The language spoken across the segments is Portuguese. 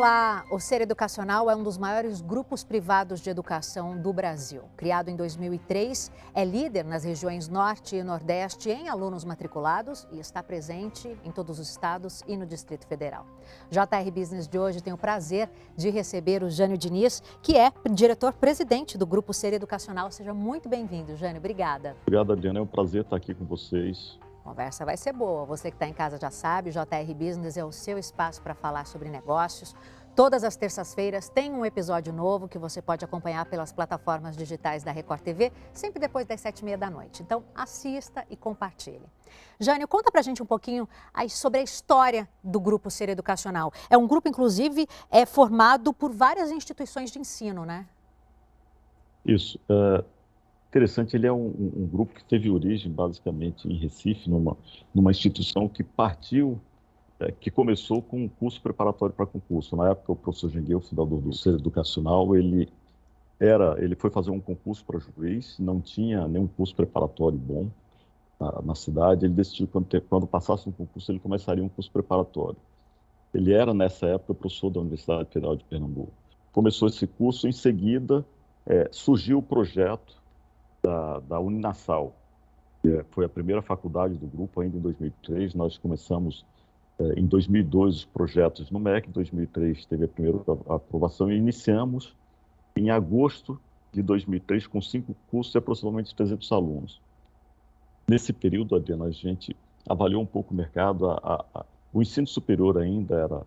Olá! O Ser Educacional é um dos maiores grupos privados de educação do Brasil. Criado em 2003, é líder nas regiões Norte e Nordeste em alunos matriculados e está presente em todos os estados e no Distrito Federal. JR Business de hoje tem o prazer de receber o Jânio Diniz, que é diretor-presidente do Grupo Ser Educacional. Seja muito bem-vindo, Jânio. Obrigada. Obrigado, Adriana. É um prazer estar aqui com vocês. A conversa vai ser boa. Você que está em casa já sabe, JR Business é o seu espaço para falar sobre negócios. Todas as terças-feiras tem um episódio novo que você pode acompanhar pelas plataformas digitais da Record TV, sempre depois das 7h30 da noite. Então, assista e compartilhe. Jânio, conta pra gente um pouquinho sobre a história do Grupo Ser Educacional. É um grupo, inclusive, formado por várias instituições de ensino, né? Isso. Interessante, ele é um grupo que teve origem basicamente em Recife, numa instituição que partiu, que começou com um curso preparatório para concurso. Na época, o professor Gengueu, fundador do Ser Educacional, ele foi fazer um concurso para juiz, não tinha nenhum curso preparatório bom na cidade. Ele decidiu que quando passasse um concurso, ele começaria um curso preparatório. Ele era, nessa época, professor da Universidade Federal de Pernambuco. Começou esse curso, em seguida surgiu o projeto da Uninasal, que foi a primeira faculdade do grupo, ainda em 2003. Nós começamos em 2002 os projetos no MEC, em 2003 teve a primeira aprovação e iniciamos em agosto de 2003 com 5 cursos e aproximadamente 300 alunos. Nesse período, Adriana, a gente avaliou um pouco o mercado. O ensino superior ainda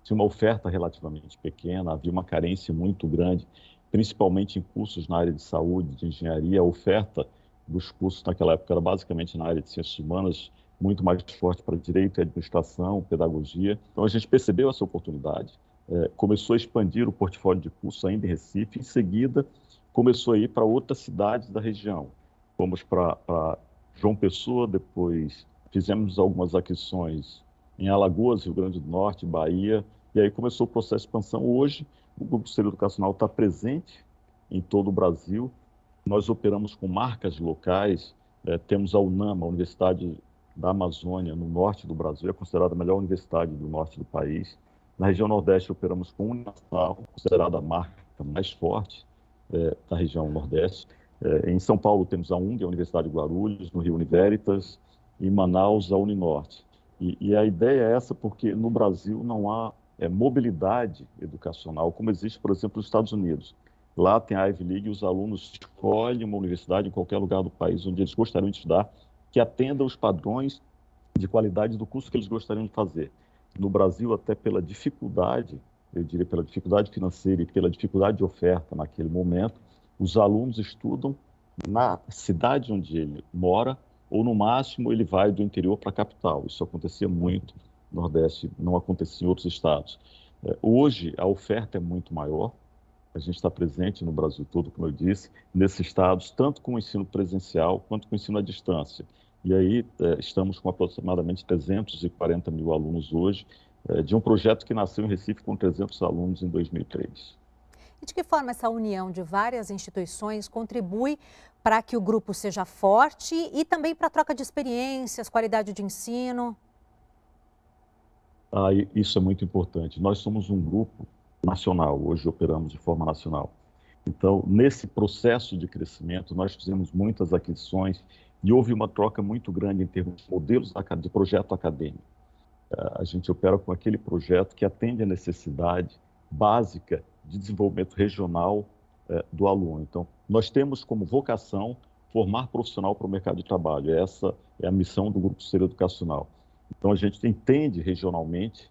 tinha uma oferta relativamente pequena, havia uma carência muito grande, principalmente em cursos na área de saúde, de engenharia. A oferta dos cursos naquela época era basicamente na área de ciências humanas, muito mais forte para direito e administração, pedagogia. Então a gente percebeu essa oportunidade, começou a expandir o portfólio de cursos ainda em Recife, em seguida começou a ir para outras cidades da região. Fomos para João Pessoa, depois fizemos algumas aquisições em Alagoas, Rio Grande do Norte, Bahia, e aí começou o processo de expansão. Hoje, o Grupo Ser Educacional está presente em todo o Brasil. Nós operamos com marcas locais. Temos a UNAMA, a Universidade da Amazônia, no norte do Brasil, é considerada a melhor universidade do norte do país. Na região Nordeste, operamos com a Uninasal, considerada a marca mais forte da região Nordeste. Em São Paulo, temos a UNG, a Universidade de Guarulhos, no Rio Univeritas, em Manaus, a Uninorte. E a ideia é essa porque no Brasil não há mobilidade educacional, como existe, por exemplo, nos Estados Unidos. Lá tem a Ivy League e os alunos escolhem uma universidade em qualquer lugar do país onde eles gostariam de estudar, que atenda os padrões de qualidade do curso que eles gostariam de fazer. No Brasil, até pela dificuldade, eu diria pela dificuldade financeira e pela dificuldade de oferta naquele momento, os alunos estudam na cidade onde ele mora, ou no máximo ele vai do interior para a capital. Isso acontecia muito no Nordeste, não acontecia em outros estados. Hoje, a oferta é muito maior. A gente está presente no Brasil todo, como eu disse, nesses estados, tanto com o ensino presencial quanto com o ensino à distância. E aí estamos com aproximadamente 340 mil alunos hoje, de um projeto que nasceu em Recife com 300 alunos em 2003. E de que forma essa união de várias instituições contribui para que o grupo seja forte e também para a troca de experiências, qualidade de ensino? Isso é muito importante. Nós somos um grupo nacional, hoje operamos de forma nacional. Então, nesse processo de crescimento, nós fizemos muitas aquisições e houve uma troca muito grande em termos de modelos de projeto acadêmico. A gente opera com aquele projeto que atende à necessidade básica de desenvolvimento regional do aluno. Então, nós temos como vocação formar profissional para o mercado de trabalho. Essa é a missão do Grupo Ser Educacional. Então, a gente entende regionalmente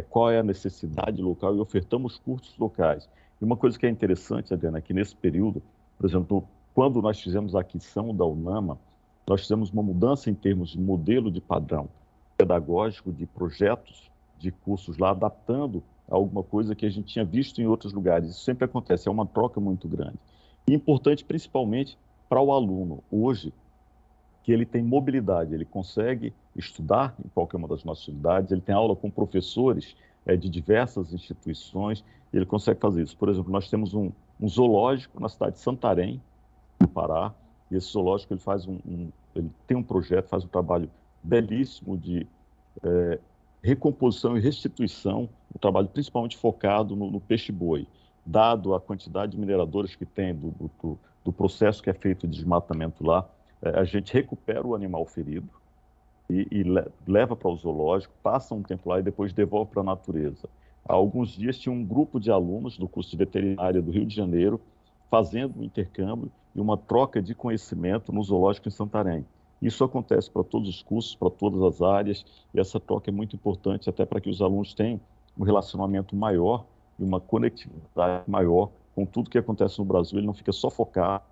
qual é a necessidade local e ofertamos cursos locais. E uma coisa que é interessante, Adriana, é que nesse período, por exemplo, quando nós fizemos a aquisição da UNAMA, nós fizemos uma mudança em termos de modelo de padrão pedagógico, de projetos de cursos lá, adaptando a alguma coisa que a gente tinha visto em outros lugares. Isso sempre acontece, é uma troca muito grande. E importante principalmente para o aluno, hoje, que ele tem mobilidade, ele consegue estudar em qualquer uma das nossas unidades, ele tem aula com professores de diversas instituições, e ele consegue fazer isso. Por exemplo, nós temos um zoológico na cidade de Santarém, no Pará, e esse zoológico ele tem um projeto, faz um trabalho belíssimo de recomposição e restituição um trabalho principalmente focado no peixe-boi. Dado a quantidade de mineradoras que tem, do processo que é feito de desmatamento lá, a gente recupera o animal ferido e leva para o zoológico, passa um tempo lá e depois devolve para a natureza. Há alguns dias tinha um grupo de alunos do curso de veterinária do Rio de Janeiro fazendo um intercâmbio e uma troca de conhecimento no zoológico em Santarém. Isso acontece para todos os cursos, para todas as áreas, e essa troca é muito importante até para que os alunos tenham um relacionamento maior e uma conectividade maior com tudo que acontece no Brasil. Ele não fica só focado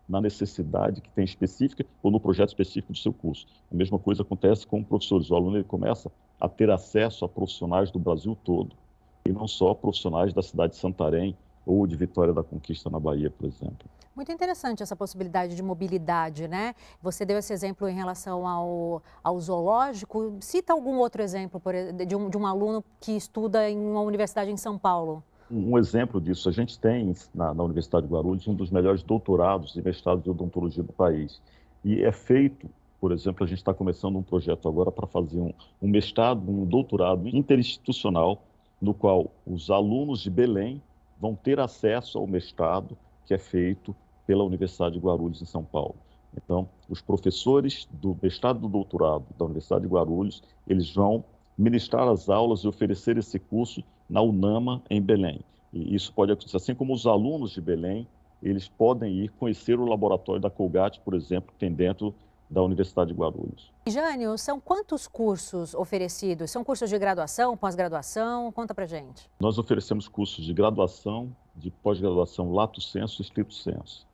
na necessidade que tem específica ou no projeto específico do seu curso. A mesma coisa acontece com professores. O aluno ele começa a ter acesso a profissionais do Brasil todo, e não só profissionais da cidade de Santarém ou de Vitória da Conquista, na Bahia, por exemplo. Muito interessante essa possibilidade de mobilidade, né? Você deu esse exemplo em relação ao zoológico. Cita algum outro exemplo de um aluno que estuda em uma universidade em São Paulo? Um exemplo disso, a gente tem na Universidade de Guarulhos um dos melhores doutorados e mestrados de odontologia do país. E é feito, por exemplo, a gente está começando um projeto agora para fazer um mestrado, um doutorado interinstitucional, no qual os alunos de Belém vão ter acesso ao mestrado que é feito pela Universidade de Guarulhos, em São Paulo. Então, os professores do mestrado e do doutorado da Universidade de Guarulhos, eles vão ministrar as aulas e oferecer esse curso na UNAMA, em Belém. E isso pode acontecer, assim como os alunos de Belém, eles podem ir conhecer o laboratório da Colgate, por exemplo, que tem dentro da Universidade de Guarulhos. Jânio, são quantos cursos oferecidos? São cursos de graduação, pós-graduação? Conta pra gente. Nós oferecemos cursos de graduação, de pós-graduação, lato sensu e stricto sensu.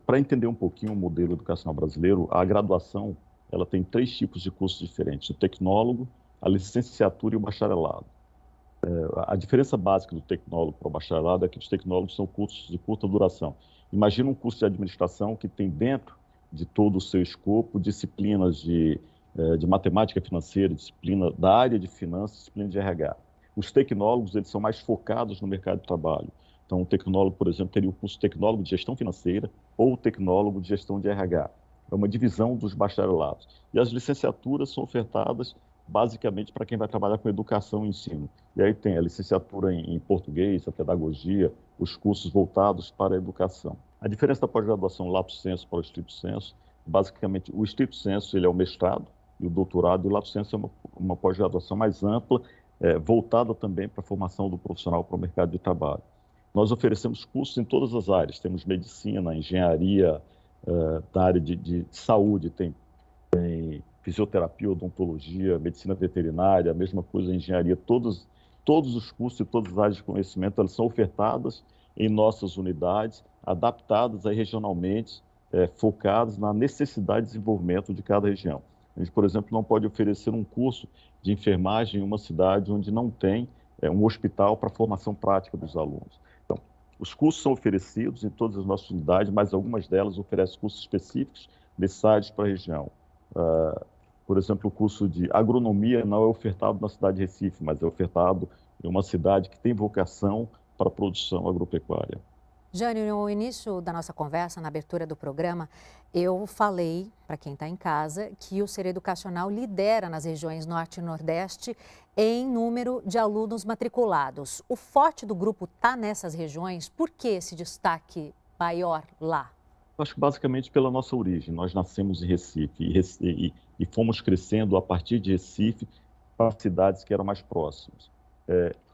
Para entender um pouquinho o modelo educacional brasileiro, a graduação ela tem 3 tipos de cursos diferentes: o tecnólogo, a licenciatura e o bacharelado. A diferença básica do tecnólogo para o bacharelado é que os tecnólogos são cursos de curta duração. Imagina um curso de administração que tem dentro de todo o seu escopo disciplinas de matemática financeira, disciplina da área de finanças, disciplina de RH. Os tecnólogos eles são mais focados no mercado de trabalho. Então, o tecnólogo, por exemplo, teria o curso tecnólogo de gestão financeira ou o tecnólogo de gestão de RH. É uma divisão dos bacharelados. E as licenciaturas são ofertadas basicamente para quem vai trabalhar com educação e ensino. E aí tem a licenciatura em português, a pedagogia, os cursos voltados para a educação. A diferença da pós-graduação lato sensu para o stricto sensu, basicamente, o stricto sensu ele é o mestrado e o doutorado, e o lato sensu é uma pós-graduação mais ampla, voltada também para a formação do profissional para o mercado de trabalho. Nós oferecemos cursos em todas as áreas, temos medicina, engenharia, da área de saúde, tem fisioterapia, odontologia, medicina veterinária, a mesma coisa, engenharia, todos os cursos e todas as áreas de conhecimento, elas são ofertadas em nossas unidades, adaptadas aí regionalmente, focadas na necessidade de desenvolvimento de cada região. A gente, por exemplo, não pode oferecer um curso de enfermagem em uma cidade onde não tem um hospital para formação prática dos alunos. Então, os cursos são oferecidos em todas as nossas unidades, mas algumas delas oferecem cursos específicos necessários para a região. Por exemplo, o curso de agronomia não é ofertado na cidade de Recife, mas é ofertado em uma cidade que tem vocação para a produção agropecuária. Jânio, no início da nossa conversa, na abertura do programa, eu falei, para quem está em casa, que o Ser Educacional lidera nas regiões Norte e Nordeste em número de alunos matriculados. O forte do grupo está nessas regiões. Por que esse destaque maior lá? Acho que basicamente pela nossa origem. Nós nascemos em Recife e fomos crescendo a partir de Recife para cidades que eram mais próximas.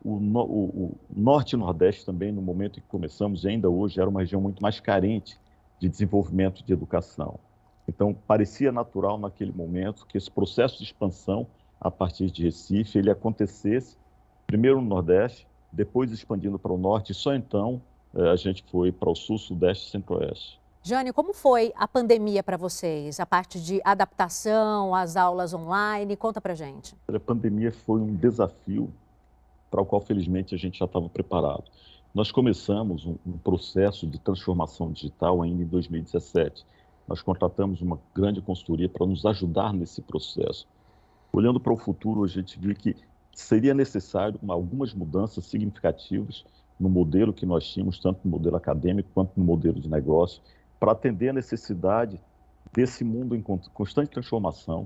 O Norte e Nordeste também, no momento em que começamos, e ainda hoje, era uma região muito mais carente de desenvolvimento de educação. Então, parecia natural naquele momento que esse processo de expansão a partir de Recife, ele acontecesse primeiro no Nordeste, depois expandindo para o Norte, e só então a gente foi para o Sul, Sudeste e Centro-Oeste. Jânio, como foi a pandemia para vocês? A parte de adaptação, as aulas online, conta pra gente. A pandemia foi um desafio para o qual, felizmente, a gente já estava preparado. Nós começamos um processo de transformação digital ainda em 2017. Nós contratamos uma grande consultoria para nos ajudar nesse processo. Olhando para o futuro, a gente viu que seria necessário algumas mudanças significativas no modelo que nós tínhamos, tanto no modelo acadêmico quanto no modelo de negócio, para atender a necessidade desse mundo em constante transformação,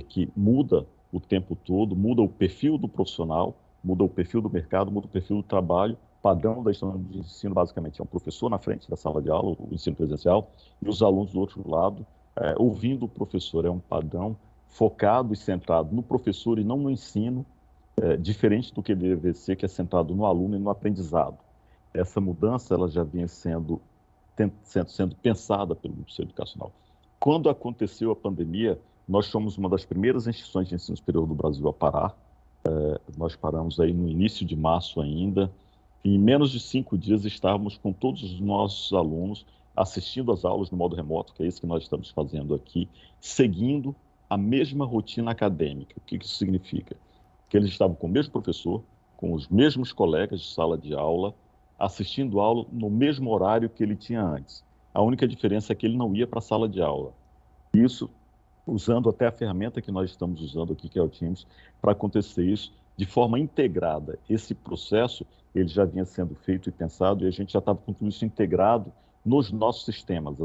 que muda o tempo todo, muda o perfil do profissional, muda o perfil do mercado, muda o perfil do trabalho. O padrão da instituição de ensino, basicamente, é um professor na frente da sala de aula, o ensino presencial, e os alunos do outro lado, ouvindo o professor. É um padrão focado e centrado no professor e não no ensino, diferente do que deve ser, que é centrado no aluno e no aprendizado. Essa mudança ela já vinha sendo pensada pelo Conselho Educacional. Quando aconteceu a pandemia, nós fomos uma das primeiras instituições de ensino superior do Brasil a parar. Nós paramos aí no início de março ainda. E em menos de 5 dias estávamos com todos os nossos alunos assistindo às aulas no modo remoto, que é isso que nós estamos fazendo aqui, seguindo a mesma rotina acadêmica. O que isso significa? Que eles estavam com o mesmo professor, com os mesmos colegas de sala de aula, assistindo aula no mesmo horário que ele tinha antes. A única diferença é que ele não ia para a sala de aula. Isso usando até a ferramenta que nós estamos usando aqui, que é o Teams, para acontecer isso de forma integrada. Esse processo, ele já vinha sendo feito e pensado, e a gente já estava com tudo isso integrado nos nossos sistemas.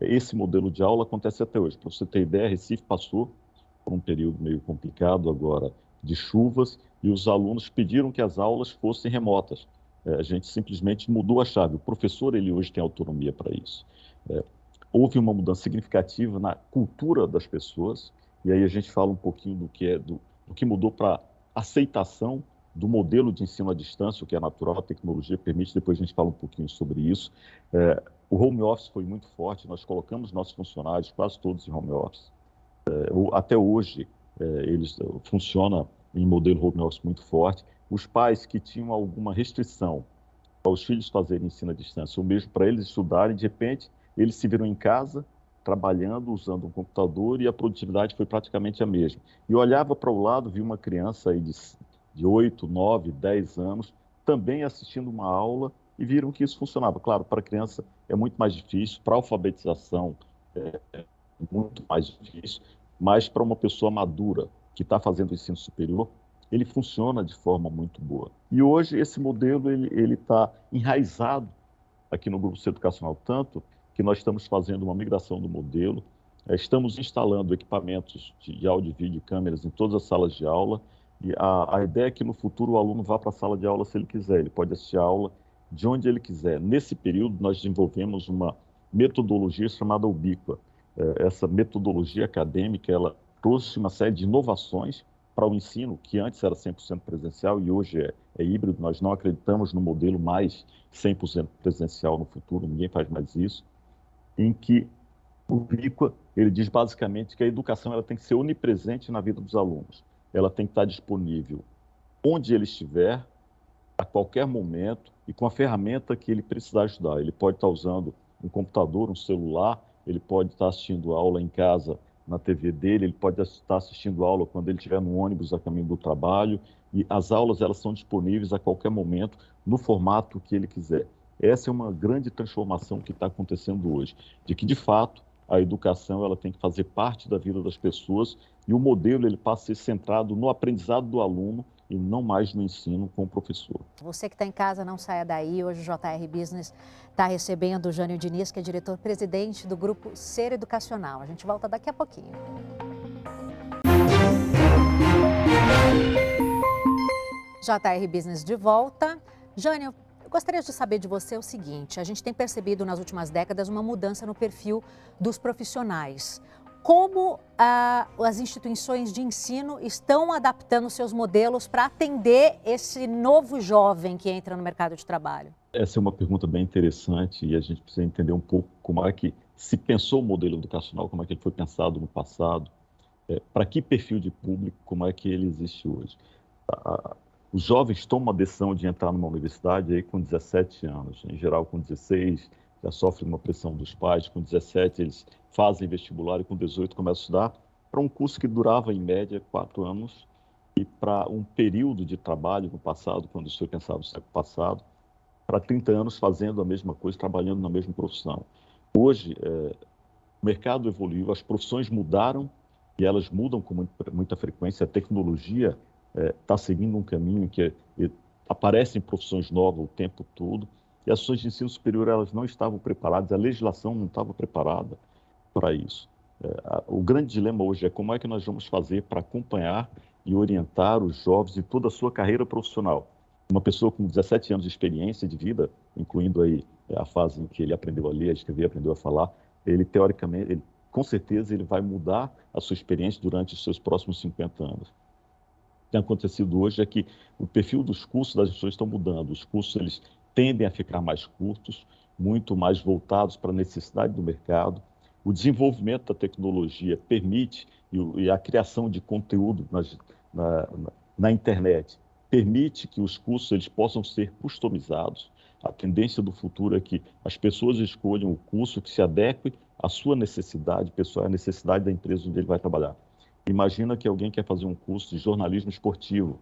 Esse modelo de aula acontece até hoje. Para você ter ideia, Recife passou por um período meio complicado agora de chuvas, e os alunos pediram que as aulas fossem remotas. A gente simplesmente mudou a chave. O professor, ele hoje tem autonomia para isso. Houve uma mudança significativa na cultura das pessoas, e aí a gente fala um pouquinho do que mudou para aceitação do modelo de ensino à distância, o que é natural, a tecnologia permite, depois a gente fala um pouquinho sobre isso. O home office foi muito forte, nós colocamos nossos funcionários, quase todos em home office. Até hoje, eles funcionam em modelo home office muito forte. Os pais que tinham alguma restrição para os filhos fazerem ensino à distância, ou mesmo para eles estudarem, de repente, eles se viram em casa, trabalhando, usando um computador, e a produtividade foi praticamente a mesma. E eu olhava para o lado, vi uma criança aí de 8, 9, 10 anos, também assistindo uma aula, e viram que isso funcionava. Claro, para a criança é muito mais difícil, para a alfabetização é muito mais difícil, mas para uma pessoa madura que está fazendo o ensino superior, ele funciona de forma muito boa. E hoje esse modelo ele está enraizado aqui no Grupo Centro Educacional, tanto que nós estamos fazendo uma migração do modelo, estamos instalando equipamentos de áudio, vídeo, câmeras em todas as salas de aula, e a ideia é que no futuro o aluno vá para a sala de aula se ele quiser, ele pode assistir a aula de onde ele quiser. Nesse período, nós desenvolvemos uma metodologia chamada Ubíqua. Essa metodologia acadêmica, ela trouxe uma série de inovações para o ensino, que antes era 100% presencial e hoje é híbrido. Nós não acreditamos no modelo mais 100% presencial no futuro, ninguém faz mais isso, em que o Ubíqua, ele diz basicamente que a educação ela tem que ser onipresente na vida dos alunos. Ela tem que estar disponível onde ele estiver, a qualquer momento, e com a ferramenta que ele precisar estudar. Ele pode estar usando um computador, um celular, ele pode estar assistindo aula em casa na TV dele, ele pode estar assistindo aula quando ele estiver no ônibus a caminho do trabalho, e as aulas elas são disponíveis a qualquer momento, no formato que ele quiser. Essa é uma grande transformação que está acontecendo hoje, de que, de fato, a educação ela tem que fazer parte da vida das pessoas, e o modelo ele passa a ser centrado no aprendizado do aluno e não mais no ensino com o professor. Você que está em casa, não saia daí. Hoje o JR Business está recebendo o Jânio Diniz, que é diretor-presidente do Grupo Ser Educacional. A gente volta daqui a pouquinho. JR Business de volta. Jânio, eu gostaria de saber de você o seguinte: a gente tem percebido nas últimas décadas uma mudança no perfil dos profissionais. Como as instituições de ensino estão adaptando seus modelos para atender esse novo jovem que entra no mercado de trabalho? Essa é uma pergunta bem interessante e a gente precisa entender um pouco como é que se pensou o modelo educacional, como é que ele foi pensado no passado, para que perfil de público, como é que ele existe hoje. Os jovens tomam a decisão de entrar numa universidade aí com 17 anos, em geral com 16, já sofrem uma pressão dos pais, com 17 eles fazem vestibular e com 18 começam a estudar para um curso que durava em média 4 anos e para um período de trabalho no passado, quando isso foi pensado no século passado, para 30 anos fazendo a mesma coisa, trabalhando na mesma profissão. Hoje, o mercado evoluiu, as profissões mudaram e elas mudam com muita frequência, a tecnologia está seguindo um caminho em que aparecem profissões novas o tempo todo, e as instituições de ensino superior elas não estavam preparadas, a legislação não estava preparada para isso. O grande dilema hoje é como é que nós vamos fazer para acompanhar e orientar os jovens em toda a sua carreira profissional. Uma pessoa com 17 anos de experiência de vida, incluindo aí a fase em que ele aprendeu a ler, a escrever, aprendeu a falar, ele teoricamente, com certeza, ele vai mudar a sua experiência durante os seus próximos 50 anos. O que tem acontecido hoje é que o perfil dos cursos das instituições estão mudando. Os cursos eles tendem a ficar mais curtos, muito mais voltados para a necessidade do mercado. O desenvolvimento da tecnologia permite, e a criação de conteúdo na internet, permite que os cursos eles possam ser customizados. A tendência do futuro é que as pessoas escolham o curso que se adeque à sua necessidade pessoal, à necessidade da empresa onde ele vai trabalhar. Imagina que alguém quer fazer um curso de jornalismo esportivo.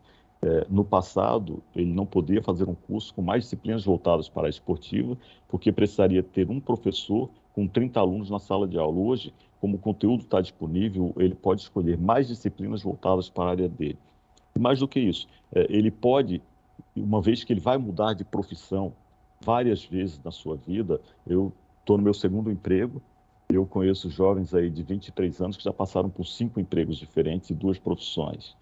No passado, ele não podia fazer um curso com mais disciplinas voltadas para a esportiva, porque precisaria ter um professor com 30 alunos na sala de aula. Hoje, como o conteúdo está disponível, ele pode escolher mais disciplinas voltadas para a área dele. E mais do que isso, ele pode, uma vez que ele vai mudar de profissão várias vezes na sua vida, eu estou no meu segundo emprego, eu conheço jovens aí de 23 anos que já passaram por 5 empregos diferentes e 2 profissões.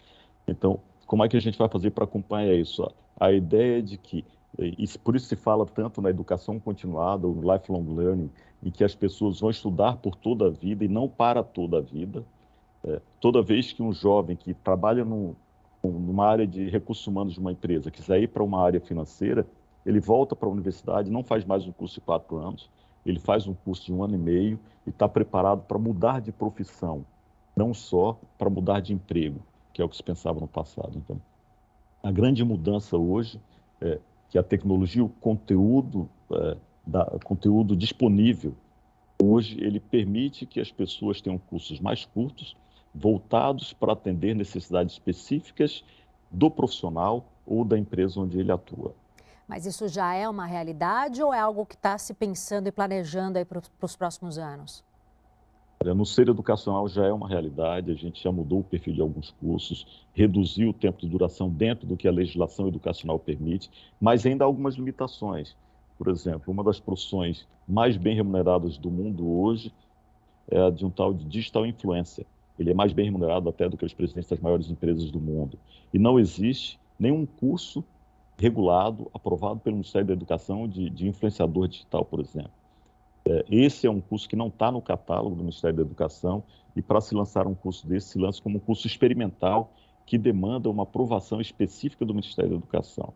Então, como é que a gente vai fazer para acompanhar isso? A ideia de que, e por isso se fala tanto na educação continuada, ou no lifelong learning, em que as pessoas vão estudar por toda a vida e não para toda a vida. Toda vez que um jovem que trabalha numa área de recursos humanos de uma empresa quiser ir para uma área financeira, ele volta para a universidade, não faz mais um curso de 4 anos, ele faz um curso de 1 ano e meio e está preparado para mudar de profissão, não só para mudar de emprego, que é o que se pensava no passado. Então, a grande mudança hoje é que a tecnologia, o conteúdo, conteúdo disponível, hoje ele permite que as pessoas tenham cursos mais curtos, voltados para atender necessidades específicas do profissional ou da empresa onde ele atua. Mas isso já é uma realidade ou é algo que está se pensando e planejando aí para os próximos anos? No ser educacional já é uma realidade, a gente já mudou o perfil de alguns cursos, reduziu o tempo de duração dentro do que a legislação educacional permite, mas ainda há algumas limitações. Por exemplo, uma das profissões mais bem remuneradas do mundo hoje é a de um tal de digital influencer. Ele é mais bem remunerado até do que os presidentes das maiores empresas do mundo. E não existe nenhum curso regulado, aprovado pelo Ministério da Educação de influenciador digital, por exemplo. Esse é um curso que não está no catálogo do Ministério da Educação e para se lançar um curso desse, se lança como um curso experimental que demanda uma aprovação específica do Ministério da Educação.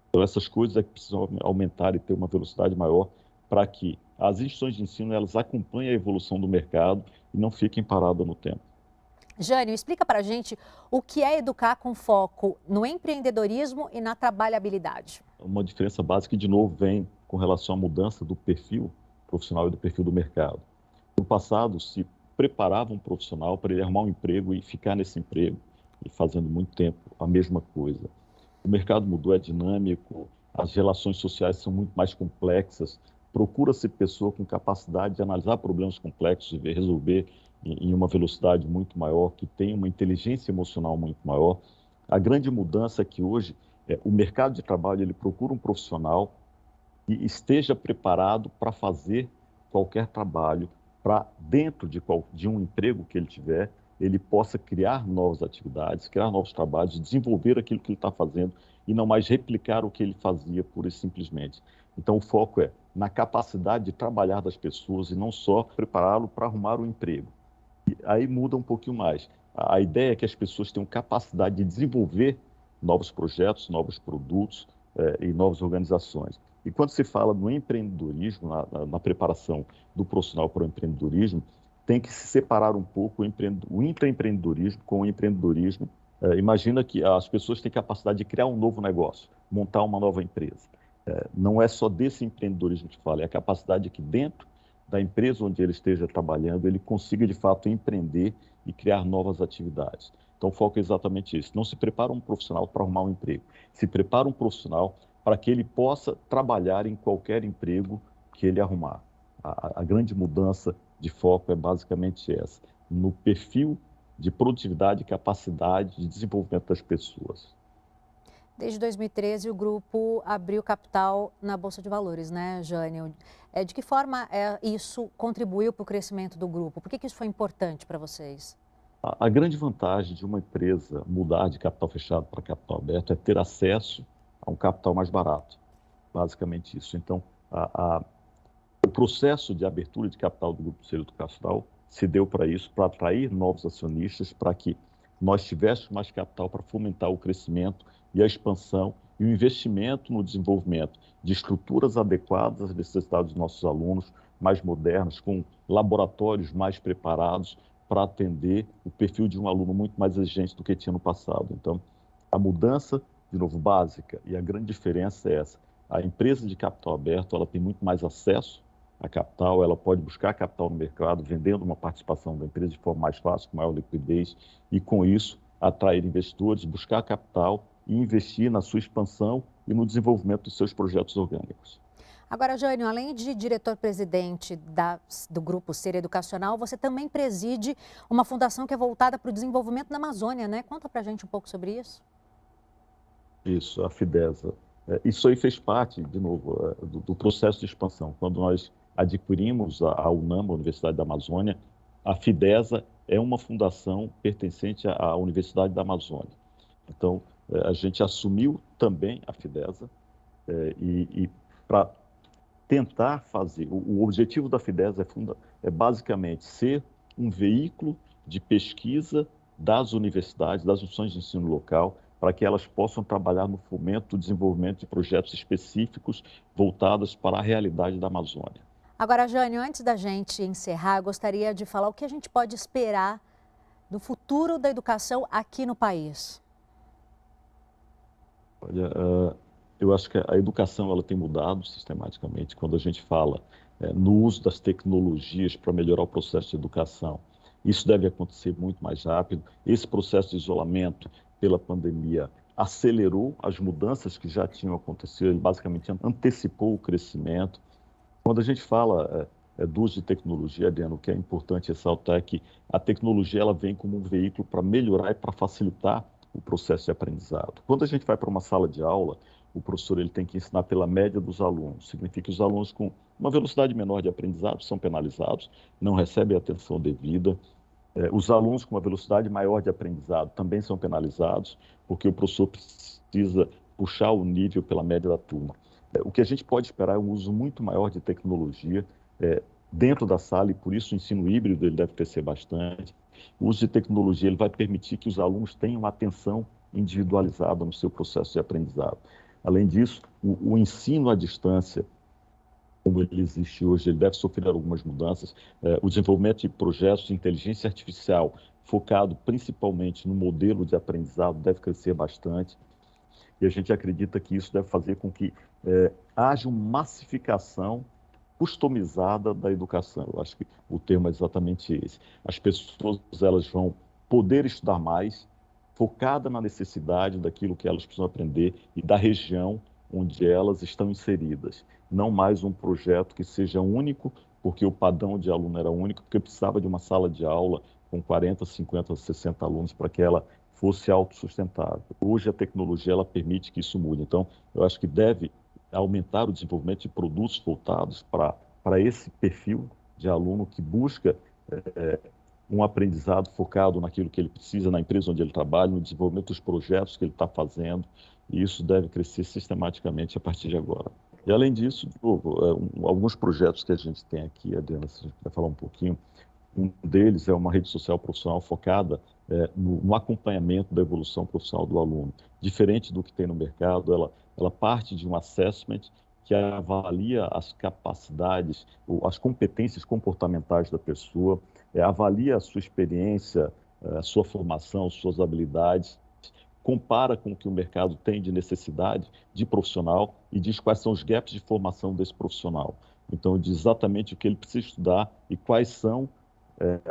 Então, essas coisas é que precisam aumentar e ter uma velocidade maior para que as instituições de ensino elas acompanhem a evolução do mercado e não fiquem paradas no tempo. Jânio, explica para a gente o que é educar com foco no empreendedorismo e na trabalhabilidade. Uma diferença básica, de novo, vem com relação à mudança do perfil profissional e do perfil do mercado. No passado, se preparava um profissional para ele arrumar um emprego e ficar nesse emprego, e fazendo muito tempo a mesma coisa. O mercado mudou, é dinâmico, as relações sociais são muito mais complexas, procura-se pessoa com capacidade de analisar problemas complexos e resolver em uma velocidade muito maior, que tem uma inteligência emocional muito maior. A grande mudança é que hoje o mercado de trabalho ele procura um profissional e esteja preparado para fazer qualquer trabalho, para dentro de um emprego que ele tiver, ele possa criar novas atividades, criar novos trabalhos, desenvolver aquilo que ele está fazendo e não mais replicar o que ele fazia pura e simplesmente. Então o foco é na capacidade de trabalhar das pessoas e não só prepará-lo para arrumar um emprego. E aí muda um pouquinho mais. A ideia é que as pessoas tenham capacidade de desenvolver novos projetos, novos produtos e novas organizações. E quando se fala no empreendedorismo, na preparação do profissional para o empreendedorismo, tem que se separar um pouco o intraempreendedorismo com o empreendedorismo. Imagina que as pessoas têm capacidade de criar um novo negócio, montar uma nova empresa. Não é só desse empreendedorismo que fala, é a capacidade de que dentro da empresa onde ele esteja trabalhando, ele consiga de fato empreender e criar novas atividades. Então o foco é exatamente isso. Não se prepara um profissional para arrumar um emprego, se prepara um profissional para que ele possa trabalhar em qualquer emprego que ele arrumar. A grande mudança de foco é basicamente essa, no perfil de produtividade e capacidade de desenvolvimento das pessoas. Desde 2013, o grupo abriu capital na Bolsa de Valores, né, Jânio? De que forma isso contribuiu para o crescimento do grupo? Por que isso foi importante para vocês? A grande vantagem de uma empresa mudar de capital fechado para capital aberto é ter acesso a um capital mais barato, basicamente isso. Então, o processo de abertura de capital do Grupo Ser Educacional se deu para isso, para atrair novos acionistas, para que nós tivéssemos mais capital para fomentar o crescimento e a expansão e o investimento no desenvolvimento de estruturas adequadas às necessidades dos nossos alunos, mais modernas, com laboratórios mais preparados para atender o perfil de um aluno muito mais exigente do que tinha no passado. Então, a mudança, de novo, básica, e a grande diferença é essa. A empresa de capital aberto, ela tem muito mais acesso a capital, ela pode buscar capital no mercado, vendendo uma participação da empresa de forma mais fácil, com maior liquidez, e com isso atrair investidores, buscar capital e investir na sua expansão e no desenvolvimento dos seus projetos orgânicos. Agora, Jânio, além de diretor-presidente do Grupo Ser Educacional, você também preside uma fundação que é voltada para o desenvolvimento da Amazônia, né? Conta para a gente um pouco sobre isso. Isso, a Fidesa. Isso aí fez parte, de novo, do processo de expansão. Quando nós adquirimos a UNAM, a Universidade da Amazônia, a Fidesa é uma fundação pertencente à Universidade da Amazônia. Então, a gente assumiu também a Fidesa e para tentar fazer, o objetivo da Fidesa é basicamente ser um veículo de pesquisa das universidades, das instituições de ensino local, para que elas possam trabalhar no fomento do desenvolvimento de projetos específicos voltados para a realidade da Amazônia. Agora, Jânio, antes da gente encerrar, gostaria de falar o que a gente pode esperar do futuro da educação aqui no país. Olha, eu acho que a educação ela tem mudado sistematicamente. Quando a gente fala no uso das tecnologias para melhorar o processo de educação, isso deve acontecer muito mais rápido. Esse processo de isolamento pela pandemia acelerou as mudanças que já tinham acontecido, ele basicamente antecipou o crescimento. Quando a gente fala do uso de tecnologia, Adriano, o que é importante ressaltar é que a tecnologia ela vem como um veículo para melhorar e para facilitar o processo de aprendizado. Quando a gente vai para uma sala de aula, o professor ele tem que ensinar pela média dos alunos. Significa que os alunos com uma velocidade menor de aprendizado são penalizados, não recebem a atenção devida. Os alunos com uma velocidade maior de aprendizado também são penalizados, porque o professor precisa puxar o nível pela média da turma. O que a gente pode esperar é um uso muito maior de tecnologia dentro da sala, e por isso o ensino híbrido ele deve crescer bastante. O uso de tecnologia ele vai permitir que os alunos tenham atenção individualizada no seu processo de aprendizado. Além disso, o ensino à distância, como ele existe hoje, ele deve sofrer algumas mudanças. O desenvolvimento de projetos de inteligência artificial, focado principalmente no modelo de aprendizado, deve crescer bastante. E a gente acredita que isso deve fazer com que haja uma massificação customizada da educação. Eu acho que o termo é exatamente esse. As pessoas elas vão poder estudar mais, focada na necessidade daquilo que elas precisam aprender e da região onde elas estão inseridas. Não mais um projeto que seja único, porque o padrão de aluno era único, porque precisava de uma sala de aula com 40, 50, 60 alunos para que ela fosse autossustentável. Hoje a tecnologia ela permite que isso mude. Então, eu acho que deve aumentar o desenvolvimento de produtos voltados para esse perfil de aluno que busca um aprendizado focado naquilo que ele precisa, na empresa onde ele trabalha, no desenvolvimento dos projetos que ele está fazendo, e isso deve crescer sistematicamente a partir de agora. E, além disso, de novo, alguns projetos que a gente tem aqui, Adriana, se a gente vai falar um pouquinho, um deles é uma rede social profissional focada no acompanhamento da evolução profissional do aluno. Diferente do que tem no mercado, ela parte de um assessment que avalia as capacidades, as competências comportamentais da pessoa, avalia a sua experiência, a sua formação, suas habilidades, compara com o que o mercado tem de necessidade de profissional e diz quais são os gaps de formação desse profissional. Então, diz exatamente o que ele precisa estudar e quais são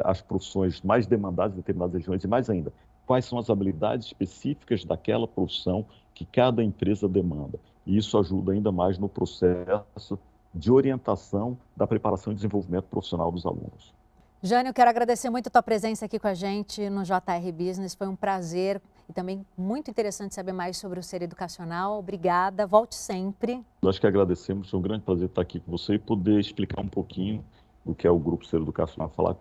as profissões mais demandadas em determinadas regiões e, mais ainda, quais são as habilidades específicas daquela profissão que cada empresa demanda. E isso ajuda ainda mais no processo de orientação da preparação e desenvolvimento profissional dos alunos. Jânio, eu quero agradecer muito a tua presença aqui com a gente no JR Business. Foi um prazer e também muito interessante saber mais sobre o Ser Educacional. Obrigada, volte sempre. Nós que agradecemos, foi um grande prazer estar aqui com você e poder explicar um pouquinho o que é o Grupo Ser Educacional, falar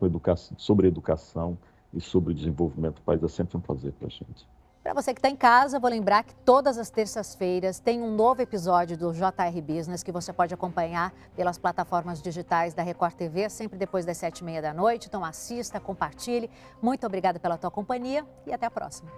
sobre educação e sobre o desenvolvimento do país. É sempre um prazer para a gente. Para você que está em casa, vou lembrar que todas as terças-feiras tem um novo episódio do JR Business que você pode acompanhar pelas plataformas digitais da Record TV, sempre depois das 7h30 da noite. Então assista, compartilhe. Muito obrigada pela tua companhia e até a próxima.